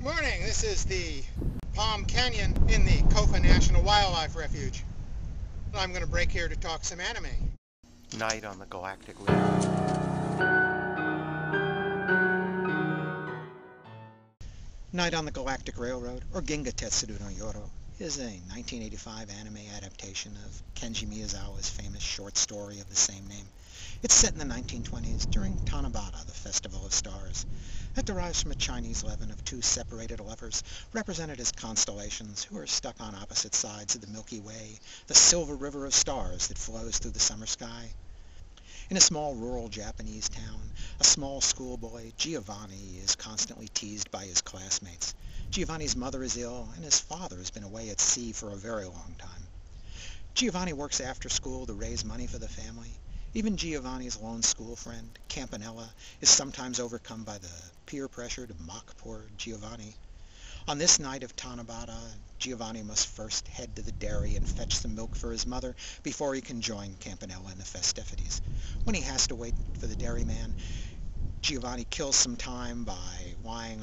Morning, this is the Palm Canyon in the Kofa National Wildlife Refuge. I'm going to break here to talk some anime. Night on the Galactic Railroad. Night on the Galactic Railroad, or Ginga Tetsudo no Yoro, is a 1985 anime adaptation of Kenji Miyazawa's famous short story of the same name. It's set in the 1920s during Tanabata, the Festival of Stars. It derives from a Chinese legend of two separated lovers, represented as constellations who are stuck on opposite sides of the Milky Way, the silver river of stars that flows through the summer sky. In a small rural Japanese town, a small schoolboy, Giovanni, is constantly teased by his classmates. Giovanni's mother is ill, and his father has been away at sea for a very long time. Giovanni works after school to raise money for the family. Even Giovanni's lone school friend, Campanella, is sometimes overcome by the peer pressure to mock poor Giovanni. On this night of Tanabata, Giovanni must first head to the dairy and fetch some milk for his mother before he can join Campanella in the festivities. When he has to wait for the dairyman, Giovanni kills some time by lying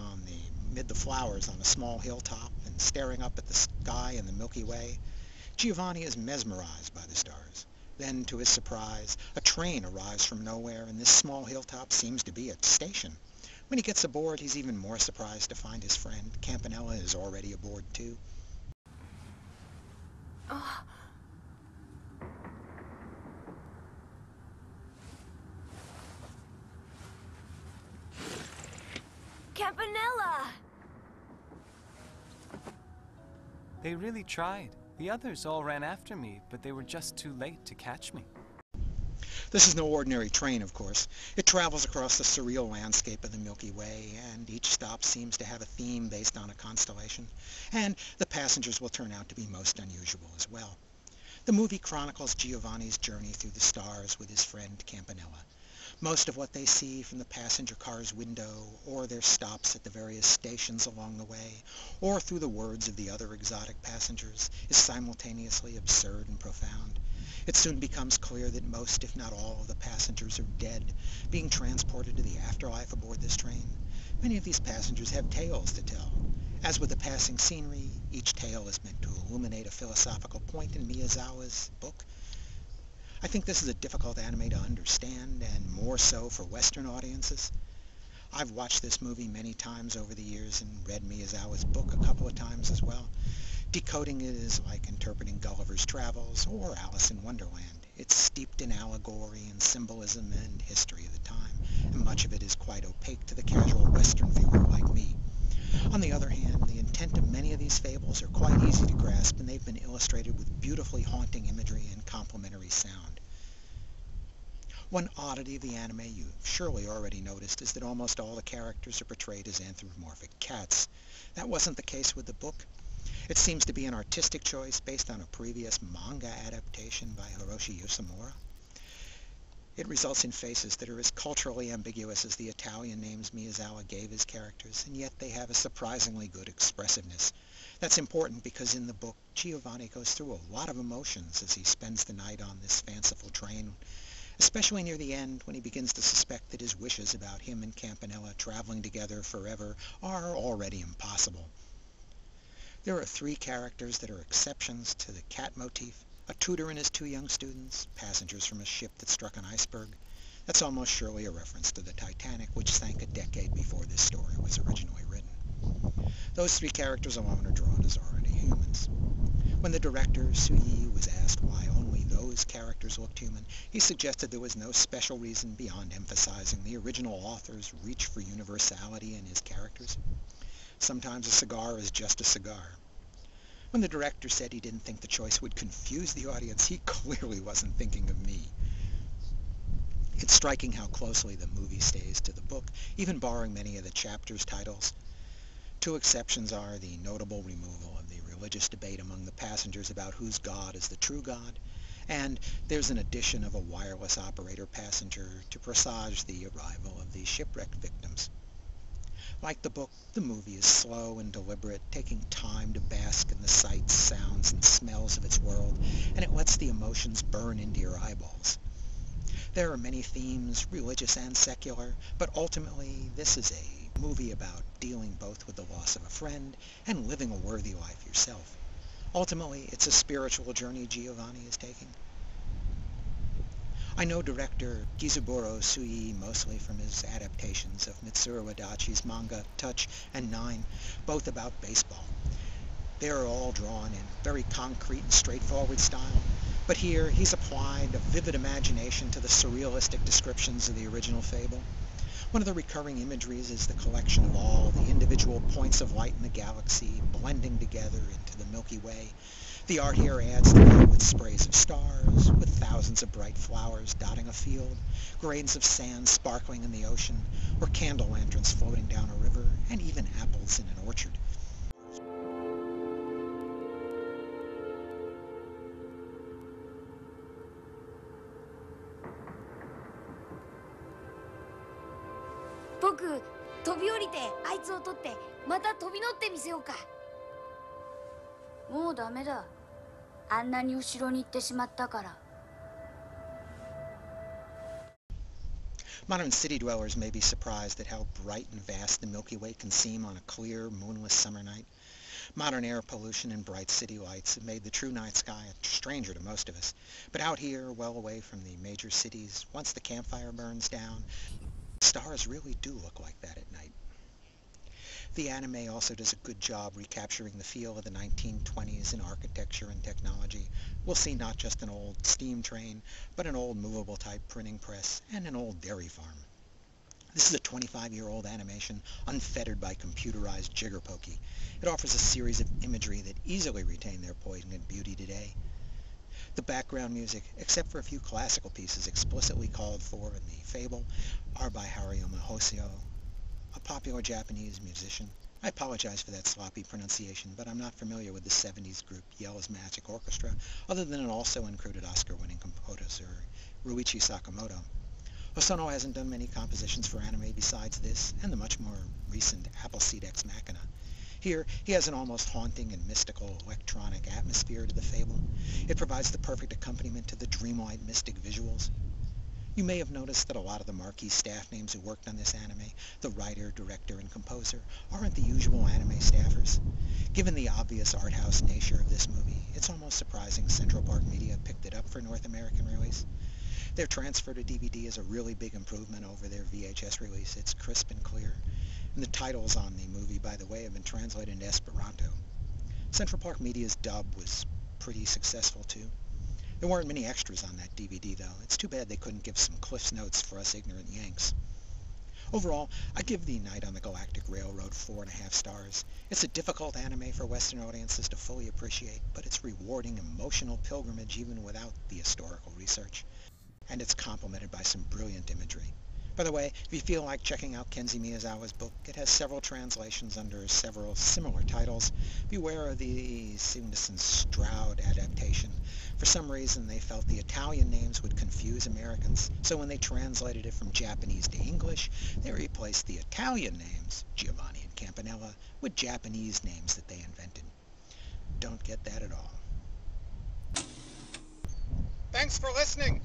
amid the flowers on a small hilltop and staring up at the sky and the Milky Way. Giovanni is mesmerized by the stars. Then, to his surprise, a train arrives from nowhere, and this small hilltop seems to be a station. When he gets aboard, he's even more surprised to find his friend, Campanella, is already aboard too. Oh. Campanella! They really tried. The others all ran after me, but they were just too late to catch me. This is no ordinary train, of course. It travels across the surreal landscape of the Milky Way, and each stop seems to have a theme based on a constellation, and the passengers will turn out to be most unusual as well. The movie chronicles Giovanni's journey through the stars with his friend Campanella. Most of what they see from the passenger car's window, or their stops at the various stations along the way, or through the words of the other exotic passengers, is simultaneously absurd and profound. It soon becomes clear that most, if not all, of the passengers are dead, being transported to the afterlife aboard this train. Many of these passengers have tales to tell. As with the passing scenery, each tale is meant to illuminate a philosophical point in Miyazawa's book. I think this is a difficult anime to understand, and more so for Western audiences. I've watched this movie many times over the years and read Miyazawa's book a couple of times as well. Decoding it is like interpreting Gulliver's Travels or Alice in Wonderland. It's steeped in allegory and symbolism and history of the time, and much of it is quite opaque to the casual Western viewer like me. On the other hand, the intent of many of these fables are quite easy to grasp, and they've been illustrated with beautifully haunting imagery and complementary sound. One oddity of the anime you've surely already noticed is that almost all the characters are portrayed as anthropomorphic cats. That wasn't the case with the book. It seems to be an artistic choice based on a previous manga adaptation by Hiroshi Yoshimura. It results in faces that are as culturally ambiguous as the Italian names Miyazawa gave his characters, and yet they have a surprisingly good expressiveness. That's important because in the book, Giovanni goes through a lot of emotions as he spends the night on this fanciful train, especially near the end when he begins to suspect that his wishes about him and Campanella traveling together forever are already impossible. There are three characters that are exceptions to the cat motif: a tutor and his two young students, passengers from a ship that struck an iceberg. That's almost surely a reference to the Titanic, which sank a decade before this story was originally written. Those three characters alone are drawn as already humans. When the director, Suyi, was asked why only those characters looked human, he suggested there was no special reason beyond emphasizing the original author's reach for universality in his characters. Sometimes a cigar is just a cigar. When the director said he didn't think the choice would confuse the audience, he clearly wasn't thinking of me. It's striking how closely the movie stays to the book, even borrowing many of the chapters' titles. Two exceptions are the notable removal of the religious debate among the passengers about whose God is the true God, and there's an addition of a wireless operator passenger to presage the arrival of the shipwrecked victims. Like the book, the movie is slow and deliberate, taking time to bask in the sights, sounds, and smells of its world, and it lets the emotions burn into your eyeballs. There are many themes, religious and secular, but ultimately this is a movie about dealing both with the loss of a friend and living a worthy life yourself. Ultimately, it's a spiritual journey Giovanni is taking. I know director Kizuburo Sui mostly from his adaptations of Mitsuru Adachi's manga Touch and Nine, both about baseball. They are all drawn in very concrete and straightforward style, but here he's applied a vivid imagination to the surrealistic descriptions of the original fable. One of the recurring imageries is the collection of all the individual points of light in the galaxy blending together into the Milky Way. The art here adds to that with sprays of stars, with thousands of bright flowers dotting a field, grains of sand sparkling in the ocean, or candle lanterns floating down a river, and even apples in an orchard. Boku, 飛び降りてあいつを取ってまた飛び乗ってみせようか。もうダメだ。あんなに後ろに行ってしまったから。Modern city dwellers may be surprised at how bright and vast the Milky Way can seem on a clear, moonless summer night. Modern air pollution and bright city lights have made the true night sky a stranger to most of us. But out here, well away from the major cities, once the campfire burns down, stars really do look like that at night. The anime also does a good job recapturing the feel of the 1920s in architecture and technology. We'll see not just an old steam train, but an old movable type printing press and an old dairy farm. This is a 25-year-old animation unfettered by computerized jigger-pokey. It offers a series of imagery that easily retain their poignant beauty today. The background music, except for a few classical pieces explicitly called for in the fable, are by Hariyama Hoshio, a popular Japanese musician. I apologize for that sloppy pronunciation, but I'm not familiar with the 70s group Yell's Magic Orchestra, other than an also included Oscar-winning composer Ruichi Sakamoto. Hosono hasn't done many compositions for anime besides this, and the much more recent Appleseed Ex Machina. Here, he has an almost haunting and mystical electronic atmosphere to the fable. It provides the perfect accompaniment to the dreamlike mystic visuals. You may have noticed that a lot of the marquee staff names who worked on this anime, the writer, director, and composer, aren't the usual anime staffers. Given the obvious art house nature of this movie, it's almost surprising Central Park Media picked it up for North American release. Their transfer to DVD is a really big improvement over their VHS release. It's crisp and clear. And the titles on the movie, by the way, have been translated into Esperanto. Central Park Media's dub was pretty successful too. There weren't many extras on that DVD though. It's too bad they couldn't give some Cliff's Notes for us ignorant Yanks. Overall, I give The Night on the Galactic Railroad 4.5 stars. It's a difficult anime for Western audiences to fully appreciate, but it's rewarding emotional pilgrimage even without the historical research. And it's complemented by some brilliant imagery. By the way, if you feel like checking out Kenji Miyazawa's book, it has several translations under several similar titles. Beware of the Sigmund Stroud adaptation. For some reason, they felt the Italian names would confuse Americans, so when they translated it from Japanese to English, they replaced the Italian names, Giovanni and Campanella, with Japanese names that they invented. Don't get that at all. Thanks for listening.